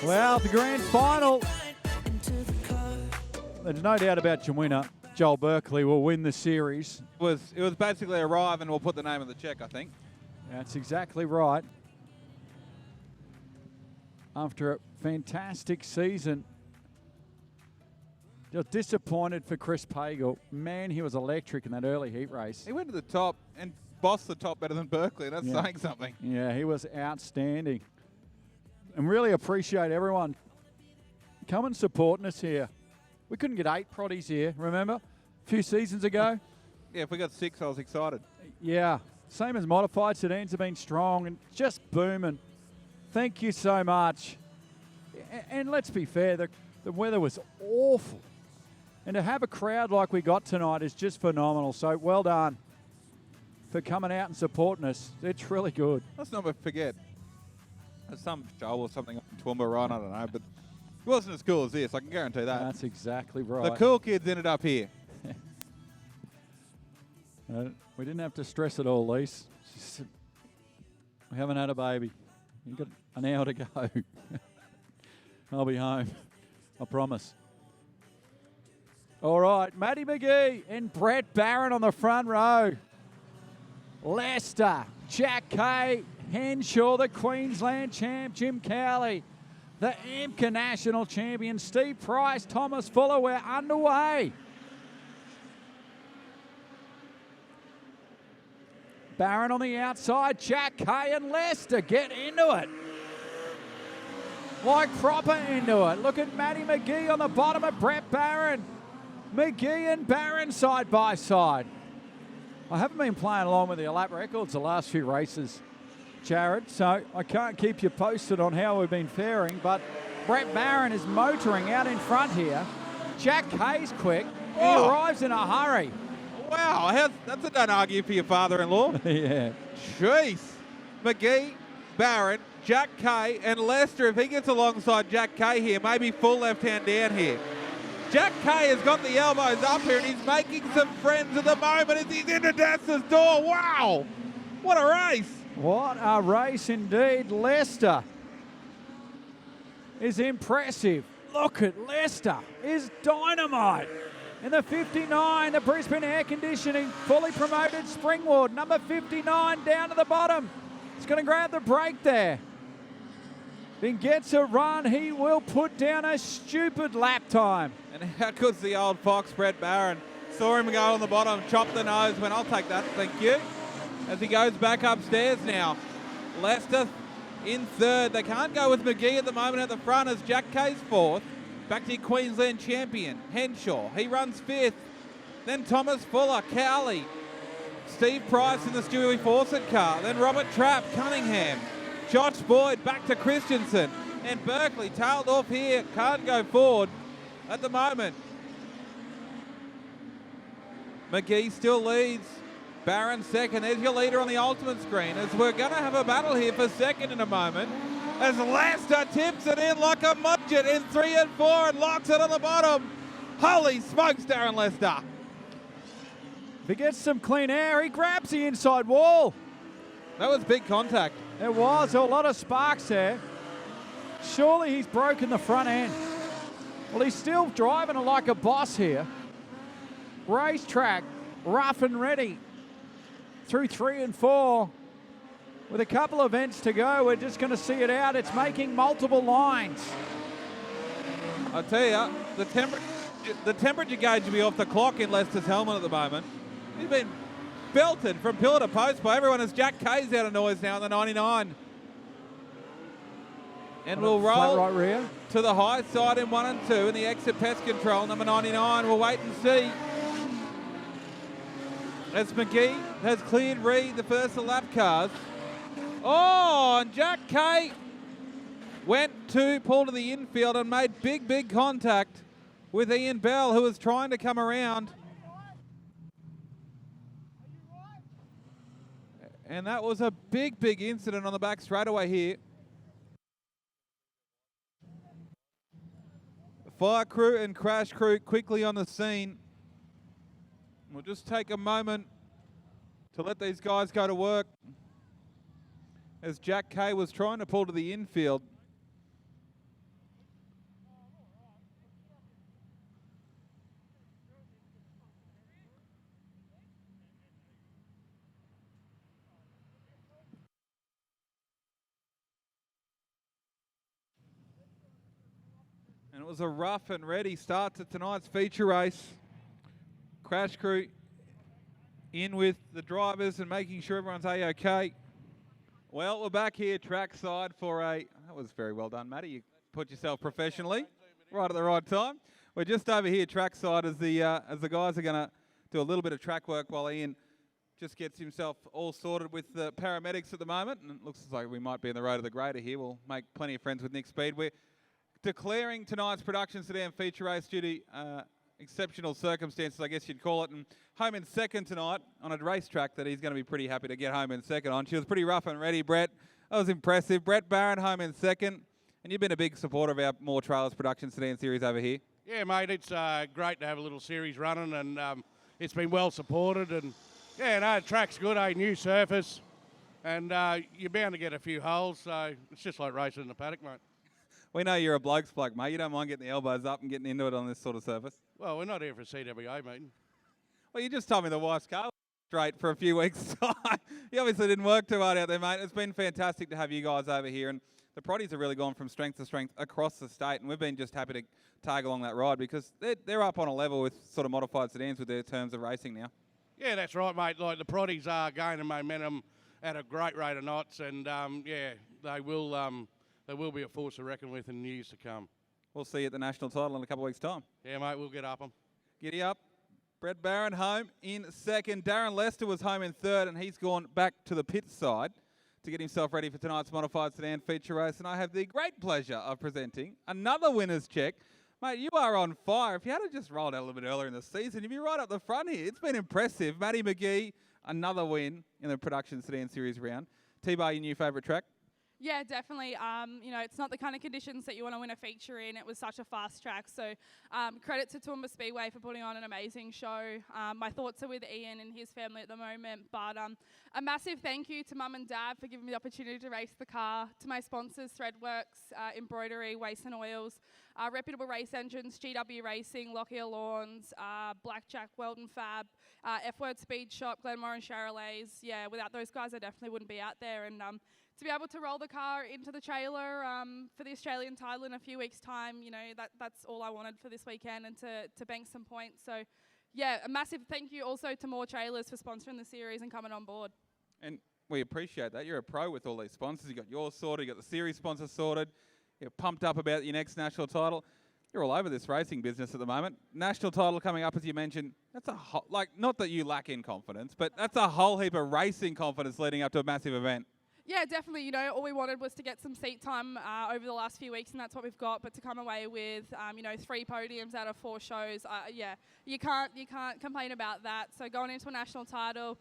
Well, the grand final. There's no doubt about your winner. Joel Berkeley will win the series. It was basically arrive and we'll put the name of the check, I think. That's exactly right. After a fantastic season, just disappointed for Chris Pagel. Man, he was electric in that early heat race. He went to the top and bossed the top better than Berkeley. That's Yeah. saying something. Yeah, he was outstanding. And really appreciate everyone coming supporting us here. We couldn't get 8 proddies here, remember? A few seasons ago. Yeah, if we got 6, I was excited. Yeah, same as modified. Sedans have been strong and just booming. Thank you so much. And let's be fair, the weather was awful. And to have a crowd like we got tonight is just phenomenal. So well done for coming out and supporting us. It's really good. Let's not forget, there's some show or something in Toowoomba, right? I don't know, but it wasn't as cool as this. I can guarantee that. That's exactly right. The cool kids ended up here. We didn't have to stress it all, Lise. We haven't had a baby. You've got an hour to go. I'll be home. I promise. All right, Matty McGee and Brett Barron on the front row. Lester, Jack Kay, Henshaw, the Queensland champ, Jim Cowley, the AMCA national champion, Steve Price, Thomas Fuller. We're underway. Barron on the outside, Jack Kay and Lester get into it. Like proper into it. Look at Matty McGee on the bottom of Brett Barron. McGee and Barron side by side. I haven't been playing along with the lap records the last few races, Jared, so I can't keep you posted on how we've been faring, but Brett Barron is motoring out in front here. Jack Kay's quick. He arrives in a hurry. Wow, that's a don't argue for your father-in-law. Yeah. Jeez. McGee, Barron, Jack Kay, and Lester, if he gets alongside Jack Kay here, maybe full left-hand down here. Jack Kay has got the elbows up here and he's making some friends at the moment as he's into Dass's door. Wow, what a race. What a race indeed. Lester is impressive. Look at Lester is dynamite. In the 59, the Brisbane Air Conditioning, fully promoted Springwood, number 59 down to the bottom. He's going to grab the break there. Then gets a run, he will put down a stupid lap time. And how good's the old fox, Brett Barron? Saw him go on the bottom, chop the nose, went, I'll take that, thank you. As he goes back upstairs now. Lester in third. They can't go with McGee at the moment at the front as Jack Kay's fourth. Back to your Queensland champion, Henshaw. He runs fifth. Then Thomas Fuller, Cowley. Steve Price in the Stewie Fawcett car. Then Robert Trapp, Cunningham. Josh Boyd back to Christensen. And Berkeley tailed off here. Can't go forward at the moment. McGee still leads. Barron second. There's your leader on the ultimate screen as we're going to have a battle here for second in a moment. As Lester tips it in like a mudget in 3 and 4 and locks it on the bottom. Holy smokes, Darren Lester. If he gets some clean air, he grabs the inside wall. That was big contact. It was a lot of sparks there. Surely he's broken the front end. Well, he's still driving it like a boss here. Racetrack, rough and ready. Through 3 and 4. With a couple of events to go, we're just going to see it out. It's making multiple lines. I tell you, the temperature gauge will be off the clock in Lester's helmet at the moment. He's been belted from pillar to post by everyone as Jack Kay's out of noise now in the 99. And we'll roll right rear to the high side in 1 and 2 in the exit pest control, number 99. We'll wait and see. As McGee has cleared Reed, the first of lap cars. Oh, and Jack Kay went to pull to the infield and made big contact with Ian Bell, who was trying to come around. And that was a big incident on the back straightaway here. Fire crew and crash crew quickly on the scene. We'll just take a moment to let these guys go to work as Jack Kay was trying to pull to the infield. was a rough and ready start to tonight's feature race. Crash crew in with the drivers and making sure everyone's A-OK. Well, we're back here trackside for that was very well done, Matty. You put yourself professionally right at the right time. We're just over here trackside as the guys are going to do a little bit of track work while Ian just gets himself all sorted with the paramedics at the moment. And it looks like we might be in the road of the grader here. We'll make plenty of friends with Nick Speedway. Declaring tonight's production sedan feature race due to exceptional circumstances, I guess you'd call it. And home in second tonight on a racetrack that he's going to be pretty happy to get home in second on. She was pretty rough and ready, Brett. That was impressive. Brett Barron home in second. And you've been a big supporter of our More Trailers production sedan series over here. Yeah, mate, it's great to have a little series running, and it's been well supported. And yeah, no, the track's good, new surface, and you're bound to get a few holes, so it's just like racing in the paddock, mate. We know you're a bloke's bloke, mate. You don't mind getting the elbows up and getting into it on this sort of surface. Well, we're not here for a CWA meeting. Well, you just told me the wife's car was straight for a few weeks' time. You obviously didn't work too hard out there, mate. It's been fantastic to have you guys over here, and the Proddies have really gone from strength to strength across the state, and we've been just happy to tag along that ride because they're up on a level with sort of modified sedans with their terms of racing now. Yeah, that's right, mate. Like the Proddies are gaining momentum at a great rate of knots, and yeah, they will be a force to reckon with in years to come. We'll see you at the national title in a couple of weeks' time. Yeah, mate, we'll get up them. Giddy up. Brett Barron home in second. Darren Lester was home in third, and he's gone back to the pit side to get himself ready for tonight's modified sedan feature race. And I have the great pleasure of presenting another winner's check. Mate, you are on fire. If you had just rolled out a little bit earlier in the season, you'd be right up the front here. It's been impressive. Matty McGee, another win in the production sedan series round. T-Bar, your new favourite track? Yeah, definitely. You know, it's not the kind of conditions that you want to win a feature in. It was such a fast track. So credit to Toowoomba Speedway for putting on an amazing show. My thoughts are with Ian and his family at the moment. But a massive thank you to Mum and Dad for giving me the opportunity to race the car, to my sponsors, Threadworks, Embroidery, Waste and Oils, Reputable Race Engines, GW Racing, Lockyer Lawns, Blackjack, Weldon Fab, F-Word Speed Shop, Glenmore and Charolais. Yeah, without those guys, I definitely wouldn't be out there. And to be able to roll the car into the trailer for the Australian title in a few weeks' time, you know, that's all I wanted for this weekend, and to bank some points. So, yeah, a massive thank you also to More Trailers for sponsoring the series and coming on board. And we appreciate that. You're a pro with all these sponsors. You got yours sorted, you got the series sponsor sorted. You're pumped up about your next national title. You're all over this racing business at the moment. National title coming up, as you mentioned. That's not that you lack in confidence, but that's a whole heap of racing confidence leading up to a massive event. Yeah, definitely. You know, all we wanted was to get some seat time over the last few weeks, and that's what we've got. But to come away with, you know, 3 podiums out of 4 shows, yeah, you can't complain about that. So going into a national title,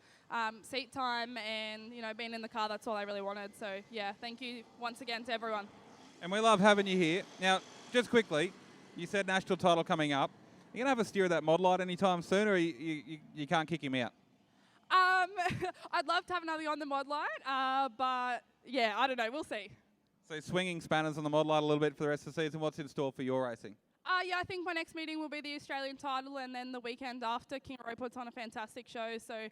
seat time, and you know, being in the car, that's all I really wanted. So yeah, thank you once again to everyone. And we love having you here. Now, just quickly, you said national title coming up. Are you gonna have a steer of that mod light anytime soon, or you can't kick him out? I'd love to have another on the mod light, but yeah, I don't know. We'll see. So swinging spanners on the mod light a little bit for the rest of the season. What's in store for your racing? Yeah, I think my next meeting will be the Australian title, and then the weekend after, King Roy puts on a fantastic show. So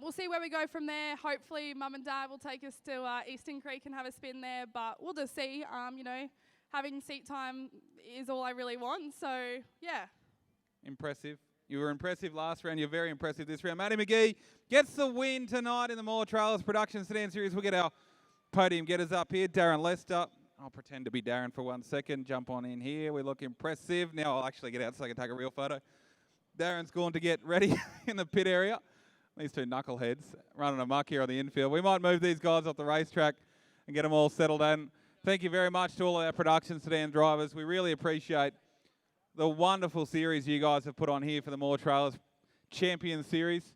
we'll see where we go from there. Hopefully, Mum and Dad will take us to Eastern Creek and have a spin there, but we'll just see. You know, having seat time is all I really want. So yeah. Impressive. You were impressive last round. You're very impressive this round. Matty McGee gets the win tonight in the More Trailers Production Sedan Series. We'll get our podium getters up here. Darren Lester. I'll pretend to be Darren for 1 second. Jump on in here. We look impressive. Now I'll actually get out so I can take a real photo. Darren's going to get ready in the pit area. These 2 knuckleheads running amok here on the infield. We might move these guys off the racetrack and get them all settled in. Thank you very much to all of our production sedan drivers. We really appreciate the wonderful series you guys have put on here for the More Trailers Champion Series.